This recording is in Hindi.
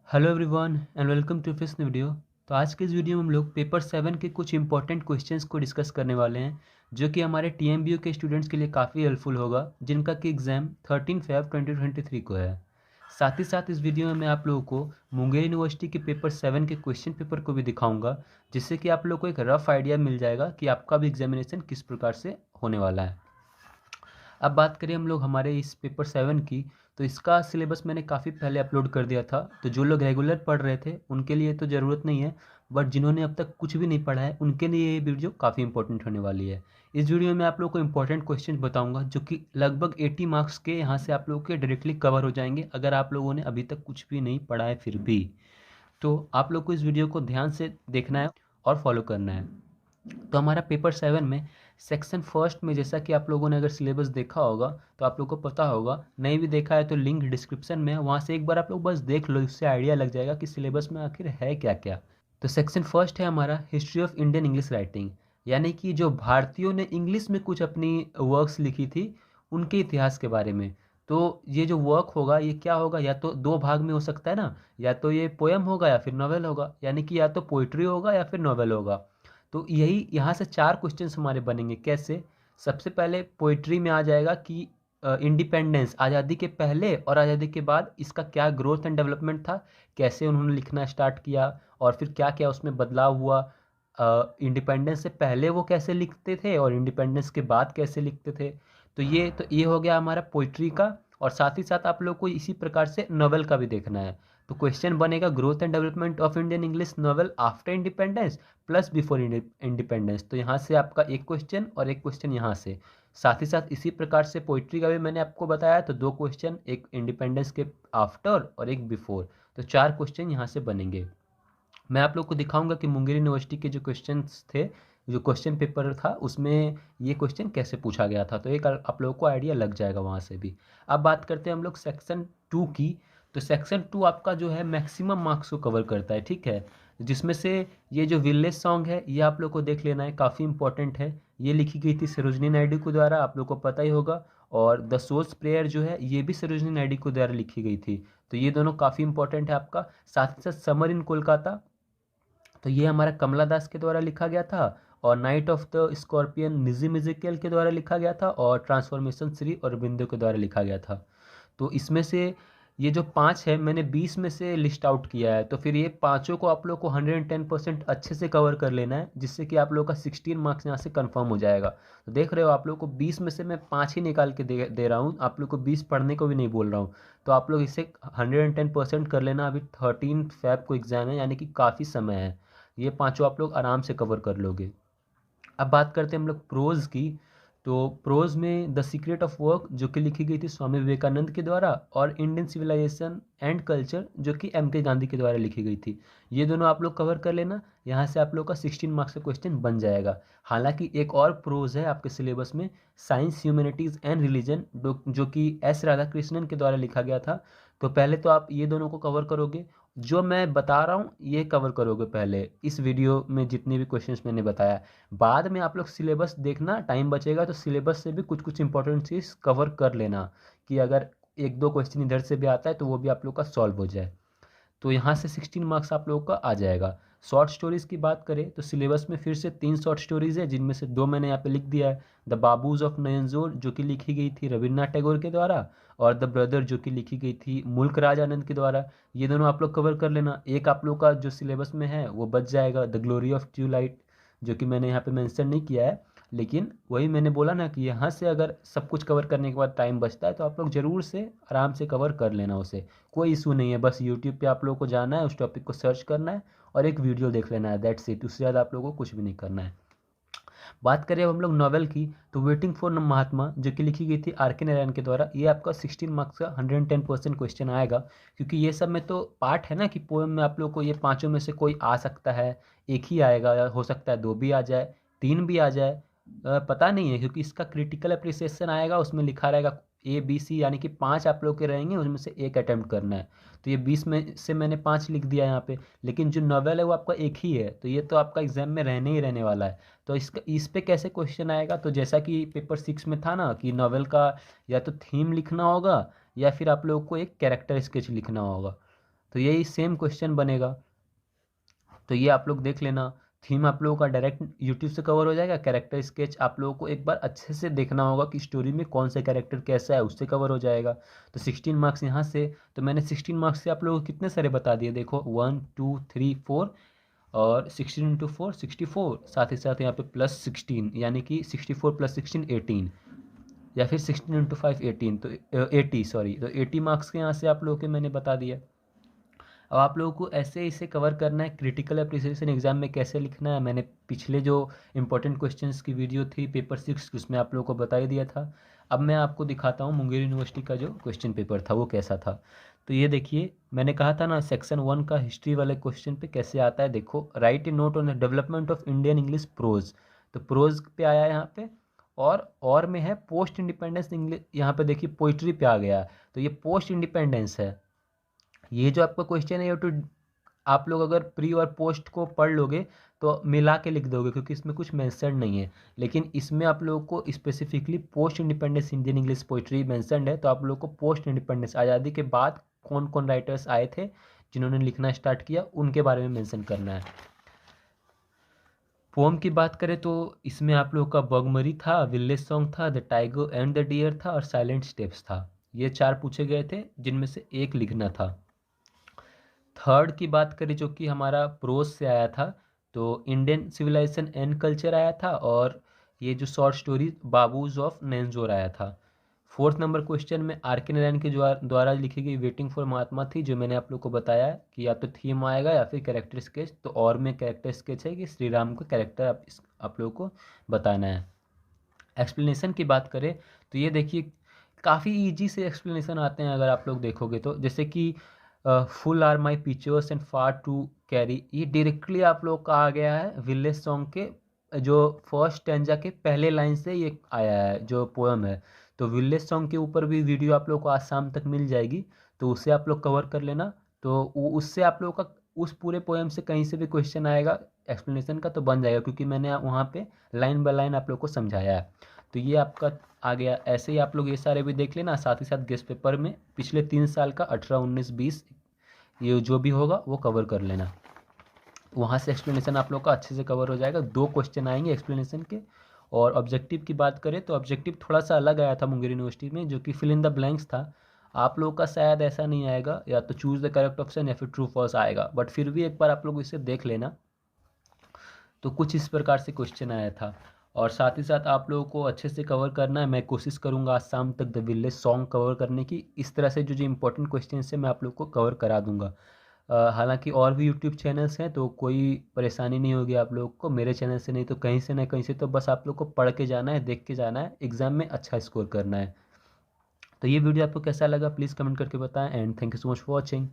Hello everyone and welcome to this video. तो आज के इस वीडियो में हम लोग पेपर 7 के कुछ इंपॉर्टेंट क्वेश्चंस को डिस्कस करने वाले हैं जो कि हमारे टीएमबीयू के स्टूडेंट्स के लिए काफ़ी हेल्पफुल होगा, जिनका कि एग्ज़ाम 13 Feb 2023 को है। साथ ही साथ इस वीडियो में मैं आप लोगों को मुंगेर यूनिवर्सिटी के पेपर 7 के क्वेश्चन पेपर को भी दिखाऊंगा, जिससे कि आप लोग को एक रफ आइडिया मिल जाएगा कि आपका भी एग्जामिनेशन किस प्रकार से होने वाला है। अब बात करें हम लोग हमारे इस पेपर 7 की, तो इसका सिलेबस मैंने काफ़ी पहले अपलोड कर दिया था। तो जो लोग रेगुलर पढ़ रहे थे उनके लिए तो ज़रूरत नहीं है, बट जिन्होंने अब तक कुछ भी नहीं पढ़ा है उनके लिए ये वीडियो काफ़ी इंपॉर्टेंट होने वाली है। इस वीडियो में आप लोग को इंपॉर्टेंट क्वेश्चन बताऊंगा जो कि लगभग 80 मार्क्स के यहाँ से आप लोगों के डायरेक्टली कवर हो जाएंगे अगर आप लोगों ने अभी तक कुछ भी नहीं पढ़ा है फिर भी। तो आप लोग को इस वीडियो को ध्यान से देखना है और फॉलो करना है। तो हमारा पेपर 7 में सेक्शन फर्स्ट में, जैसा कि आप लोगों ने अगर सिलेबस देखा होगा तो आप लोगों को पता होगा, नहीं भी देखा है तो लिंक डिस्क्रिप्शन में है, वहाँ से एक बार आप लोग बस देख लो, इससे आइडिया लग जाएगा कि सिलेबस में आखिर है क्या क्या। तो सेक्शन फर्स्ट है हमारा history of Indian English writing, यानी कि जो भारतीयों ने इंग्लिश में कुछ अपनी वर्क्स लिखी थी उनके इतिहास के बारे में। तो ये जो वर्क होगा ये क्या होगा, या तो दो भाग में हो सकता है ना, या तो ये पोएम होगा या फिर नॉवेल होगा, यानी कि या तो पोइट्री होगा या फिर नॉवेल होगा। तो यही यहाँ से चार क्वेश्चंस हमारे बनेंगे। कैसे? सबसे पहले पोइट्री में आ जाएगा कि इंडिपेंडेंस, आज़ादी के पहले और आज़ादी के बाद इसका क्या ग्रोथ एंड डेवलपमेंट था, कैसे उन्होंने लिखना स्टार्ट किया और फिर क्या क्या उसमें बदलाव हुआ। इंडिपेंडेंस से पहले वो कैसे लिखते थे और इंडिपेंडेंस के बाद कैसे लिखते थे। तो ये हो गया हमारा पोइट्री का। और साथ ही साथ आप लोग को इसी प्रकार से नॉवेल का भी देखना है। तो क्वेश्चन बनेगा growth and development of Indian English novel after independence plus before independence. तो यहाँ से आपका एक क्वेश्चन और एक क्वेश्चन यहाँ से। साथ ही साथ इसी प्रकार से पोइट्री का भी मैंने आपको बताया, तो दो क्वेश्चन, एक इंडिपेंडेंस के आफ्टर और एक बिफोर। तो चार क्वेश्चन यहाँ से बनेंगे। मैं आप लोग को दिखाऊंगा कि मुंगेर यूनिवर्सिटी के जो क्वेश्चंस थे, जो क्वेश्चन पेपर था, उसमें ये क्वेश्चन कैसे पूछा गया था, तो एक आप लोगों को आइडिया लग जाएगा वहाँ से भी। अब बात करते हैं हम लोग सेक्शन 2 की। तो सेक्शन 2 आपका जो है मैक्सिमम मार्क्स को कवर करता है, ठीक है। जिसमें से ये जो विलेज सॉन्ग है ये आप लोग को देख लेना है, काफ़ी इंपॉर्टेंट है। ये लिखी गई थी सरोजनी नायडू के द्वारा, आप लोग को पता ही होगा। और द सोल्स प्रेयर जो है ये भी सरोजनी नायडू के द्वारा लिखी गई थी। तो ये दोनों काफ़ी इंपॉर्टेंट है आपका। साथ ही साथ समर इन कोलकाता, तो ये हमारा कमला दास के द्वारा लिखा गया था। और नाइट ऑफ द स्कॉर्पियन निजी मिजिकल के द्वारा लिखा गया था। और ट्रांसफॉर्मेशन श्री अरबिंदो के द्वारा लिखा गया था। तो इसमें से ये जो पांच है मैंने 20 में से लिस्ट आउट किया है, तो फिर ये पांचों को आप लोग को 110% अच्छे से कवर कर लेना है, जिससे कि आप लोग का 16 मार्क्स यहाँ से कंफर्म हो जाएगा। तो देख रहे हो आप लोग को 20 में से मैं 5 ही निकाल के दे रहा हूँ, आप लोग को 20 पढ़ने को भी नहीं बोल रहा हूँ। तो आप लोग इसे 110% कर लेना। अभी 13 Feb को एग्ज़ाम है, यानी कि काफ़ी समय है। ये पांचों आप लोग आराम से कवर कर लोगे। अब बात करते हैं हम लोग प्रोज की। तो प्रोज में द सीक्रेट ऑफ वर्क जो कि लिखी गई थी स्वामी विवेकानंद के द्वारा, और इंडियन सिविलाइजेशन एंड कल्चर जो कि M K गांधी के द्वारा लिखी गई थी। ये दोनों आप लोग कवर कर लेना। यहाँ से आप लोग का 16 मार्क्स का क्वेश्चन बन जाएगा। हालांकि एक और प्रोज है आपके सिलेबस में, साइंस ह्यूमैनिटीज़ एंड रिलीजन, जो कि S राधाकृष्णन के द्वारा लिखा गया था। तो पहले तो आप ये दोनों को कवर करोगे, जो मैं बता रहा हूँ ये कवर करोगे पहले इस वीडियो में जितने भी क्वेश्चंस मैंने बताया। बाद में आप लोग सिलेबस देखना, टाइम बचेगा तो सिलेबस से भी कुछ कुछ इंपॉर्टेंट चीज़ कवर कर लेना, कि अगर एक दो क्वेश्चन इधर से भी आता है तो वो भी आप लोग का सॉल्व हो जाए। तो यहाँ से 16 मार्क्स आप लोगों का आ जाएगा। शॉर्ट स्टोरीज़ की बात करें तो सिलेबस में फिर से 3 शॉर्ट स्टोरीज़ है, जिनमें से 2 मैंने यहाँ पे लिख दिया है। द बाबूज ऑफ नयनजोर जो कि लिखी गई थी रविन्द्रनाथ टैगोर के द्वारा, और द ब्रदर जो कि लिखी गई थी मुल्क राज आनंद के द्वारा। ये दोनों आप लोग कवर कर लेना। एक आप लोग का जो सिलेबस में है वो बच जाएगा, द ग्लोरी ऑफ ट्यूलाइट, जो कि मैंने यहाँ पे मेंशन नहीं किया है, लेकिन वही मैंने बोला ना कि यहाँ से अगर सब कुछ कवर करने के बाद टाइम बचता है तो आप लोग ज़रूर से आराम से कवर कर लेना उसे। कोई इशू नहीं है, बस यूट्यूब पे आप लोगों को जाना है, उस टॉपिक को सर्च करना है और एक वीडियो देख लेना है, दैट्स इट। उससे ज़्यादा आप लोगों को कुछ भी नहीं करना है। बात करें अब हम लोग नॉवेल की, तो वेटिंग फॉर महात्मा जो कि लिखी गई थी R K नारायण के द्वारा, ये आपका 16 मार्क्स का 110% क्वेश्चन आएगा। क्योंकि ये सब में तो पार्ट है ना कि पोएम में आप लोग को ये पांचों में से कोई आ सकता है, एक ही आएगा, या हो सकता है दो भी आ जाए, तीन भी आ जाए, पता नहीं है। क्योंकि इसका क्रिटिकल अप्रिसिएशन आएगा, उसमें लिखा रहेगा A B C, यानी कि 5 आप लोग के रहेंगे, उसमें से एक अटैम्प्ट करना है। तो ये 20 में से मैंने 5 लिख दिया यहाँ पे, लेकिन जो नॉवेल है वो आपका एक ही है, तो ये तो आपका एग्जाम में रहने ही रहने वाला है। तो इसका इस पे कैसे क्वेश्चन आएगा, तो जैसा कि पेपर 6 में था ना कि नॉवेल का या तो थीम लिखना होगा या फिर आप लोगों को एक कैरेक्टर स्केच लिखना होगा। तो तो यही सेम क्वेश्चन बनेगा। तो ये आप लोग देख लेना। थीम आप लोगों का डायरेक्ट यूट्यूब से कवर हो जाएगा। कैरेक्टर स्केच आप लोगों को एक बार अच्छे से देखना होगा कि स्टोरी में कौन सा कैरेक्टर कैसा है, उससे कवर हो जाएगा। तो 16 मार्क्स यहाँ से, तो मैंने 16 मार्क्स से आप लोगों को कितने सारे बता दिए, देखो 1 2 3 4, और 16 इंटू 4 64, साथ ही साथ यहाँ पे +16, यानी कि 64 + 16 18, या फिर 16 इंटू 5 18, तो 80, सॉरी, तो 80 मार्क्स के यहाँ से आप लोगों के मैंने बता दिया। अब आप लोगों को ऐसे इसे कवर करना है। क्रिटिकल एप्रिसिएशन एग्जाम में कैसे लिखना है, मैंने पिछले जो इंपॉर्टेंट क्वेश्चंस की वीडियो थी पेपर 6 उसमें आप लोगों को बता ही दिया था। अब मैं आपको दिखाता हूँ मुंगेर यूनिवर्सिटी का जो क्वेश्चन पेपर था वो कैसा था। तो ये देखिए, मैंने कहा था ना सेक्शन 1 का हिस्ट्री वाले क्वेश्चन पे कैसे आता है। देखो, right A note on the development of Indian English pros, तो प्रोज पे आया है यहाँ पे, और में है पोस्ट इंडिपेंडेंस इंग्लिश, यहाँ पे देखिए पोइट्री पे आ गया। तो ये पोस्ट इंडिपेंडेंस है। ये जो आपका क्वेश्चन है ये तो आप लोग अगर प्री और पोस्ट को पढ़ लोगे तो मिला के लिख दोगे, क्योंकि इसमें कुछ मेंशन नहीं है। लेकिन इसमें आप लोगों को specifically post independence Indian English poetry mentioned है, तो आप लोग को पोस्ट इंडिपेंडेंस आज़ादी के बाद कौन कौन राइटर्स आए थे जिन्होंने लिखना स्टार्ट किया उनके बारे में मेंशन करना है। पोम की बात करें तो इसमें आप लोगों का बगमरी था, विलेज सॉन्ग था, the tiger and the deer था, और साइलेंट स्टेप्स था। ये 4 पूछे गए थे जिनमें से एक लिखना था। थर्ड की बात करें जो कि हमारा प्रोज से आया था, तो इंडियन सिविलाइजेशन एंड कल्चर आया था, और ये जो शॉर्ट स्टोरी बाबूज ऑफ नैनजोर आया था। फोर्थ नंबर क्वेश्चन में आर के नारायण के द्वारा लिखी गई वेटिंग फॉर महात्मा थी, जो मैंने आप लोग को बताया कि या तो थीम आएगा या फिर कैरेक्टर स्केच। तो और में कैरेक्टर स्केच है कि श्री राम का कैरेक्टर आप लोगों को बताना है। एक्सप्लेनेशन की बात करें तो ये देखिए काफ़ी इजी से एक्सप्लेनेशन आते हैं अगर आप लोग देखोगे तो, जैसे कि full are my pictures and far to carry, ये डायरेक्टली आप लोग का आ गया है विलेज सॉन्ग के जो फर्स्ट स्टैंजा के पहले लाइन से ये आया है जो पोएम है। तो विलेज सॉन्ग के ऊपर भी वीडियो आप लोग को आज शाम तक मिल जाएगी, तो उससे आप लोग कवर कर लेना। तो उससे आप लोग का उस पूरे पोएम से कहीं से भी क्वेश्चन आएगा एक्सप्लेनेशन का तो बन जाएगा, क्योंकि मैंने वहाँ पे लाइन बाय लाइन आप लोग को समझाया है। तो ये आपका आ गया। ऐसे ही आप लोग ये सारे भी देख लेना, साथ ही साथ गेस्ट पेपर में पिछले 3 साल का 18 19 20 ये जो भी होगा वो कवर कर लेना। वहाँ से एक्सप्लेनेशन आप लोग का अच्छे से कवर हो जाएगा। 2 क्वेश्चन आएंगे एक्सप्लेनेशन के। और ऑब्जेक्टिव की बात करें तो ऑब्जेक्टिव थोड़ा सा अलग आया था मुंगेर यूनिवर्सिटी में, जो कि फिल इन द ब्लैंक्स था। आप लोग का शायद ऐसा नहीं आएगा, या तो चूज़ द करेक्ट ऑप्शन या फिर ट्रू फॉल्स आएगा, बट फिर भी एक बार आप लोग इसे देख लेना। तो कुछ इस प्रकार से क्वेश्चन आया था। और साथ ही साथ आप लोगों को अच्छे से कवर करना है। मैं कोशिश करूंगा आज शाम तक द विलेज सॉन्ग कवर करने की। इस तरह से जो जो इंपॉर्टेंट क्वेश्चन है मैं आप लोग को कवर करा दूंगा। हालांकि और भी यूट्यूब चैनल्स हैं तो कोई परेशानी नहीं होगी आप लोग को, मेरे चैनल से नहीं तो कहीं से ना कहीं से। तो बस आप लोग को पढ़ के जाना है, देख के जाना है, एग्ज़ाम में अच्छा स्कोर करना है। तो ये वीडियो आपको कैसा लगा प्लीज़ कमेंट करके बताएं, and thank you so much for watching.